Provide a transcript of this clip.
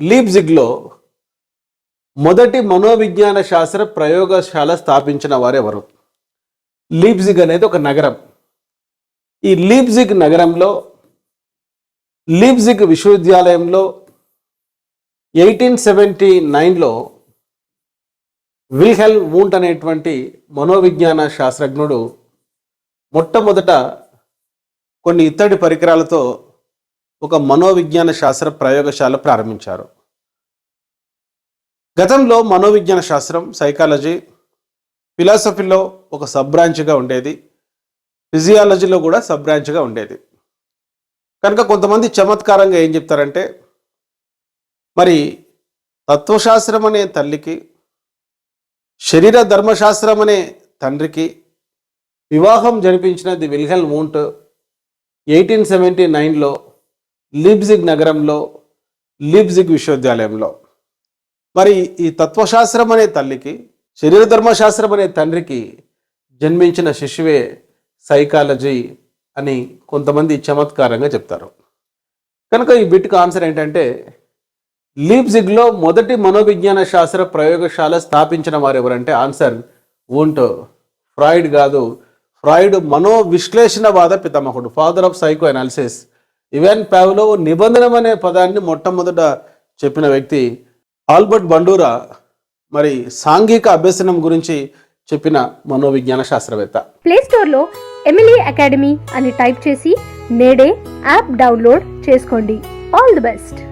లీప్జిగ్లో మొదటి మనోవిజ్ఞాన శాస్త్ర ప్రయోగశాల స్థాపించిన వారెవరు? లీప్జిగ్ అనేది ఒక నగరం. ఈ లీప్జిగ్ నగరంలో లీప్జిగ్ విశ్వవిద్యాలయంలో 1879లో విల్హెల్మ్ వూంట్ అనేటువంటి మనోవిజ్ఞాన శాస్త్రజ్ఞుడు మొట్టమొదట కొన్ని ఇత్తడి పరికరాలతో ఒక మనోవిజ్ఞాన శాస్త్ర ప్రయోగశాల ప్రారంభించారు. గతంలో మనోవిజ్ఞాన శాస్త్రం సైకాలజీ, ఫిలాసఫీలో ఒక సబ్ బ్రాంచ్గా ఉండేది, ఫిజియాలజీలో కూడా సబ్ బ్రాంచ్గా ఉండేది. కనుక కొంతమంది చమత్కారంగా ఏం చెప్తారంటే, మరి తత్వశాస్త్రం అనే తల్లికి, శరీర ధర్మశాస్త్రం అనే తండ్రికి వివాహం జరిపించినది విల్హెల్మ్ వూంట్ 1879లో లీప్జిగ్ నగరంలో లీప్జిగ్ విశ్వవిద్యాలయంలో. మరి ఈ తత్వశాస్త్రం అనే తల్లికి, శరీర ధర్మశాస్త్రం అనే తండ్రికి జన్మించిన శిశువే సైకాలజీ అని కొంతమంది చమత్కారంగా చెప్తారు. కనుక ఈ బిట్కు ఆన్సర్ ఏంటంటే, లీప్జిగ్లో మొదటి మనోవిజ్ఞాన శాస్త్ర ప్రయోగశాల స్థాపించిన వారు ఎవరంటే ఆన్సర్ వూంట్. ఫ్రాయిడ్ కాదు. ఫ్రాయిడ్ మనోవిశ్లేషణవాద పితామహుడు, father of psychoanalysis. Ivan Pavlov నిబంధనం అనే పదాన్ని మొట్టమొదట చెప్పిన వ్యక్తి. ఆల్బర్ట్ బండూరా మరి సాంఘిక అభ్యసనం గురించి చెప్పిన మనోవిజ్ఞాన శాస్త్రవేత్త. ప్లే స్టోర్లో ఎమిలీ అకాడమీ అని టైప్ చేసి నేడే యాప్ డౌన్లోడ్ చేసుకోండి. All the best.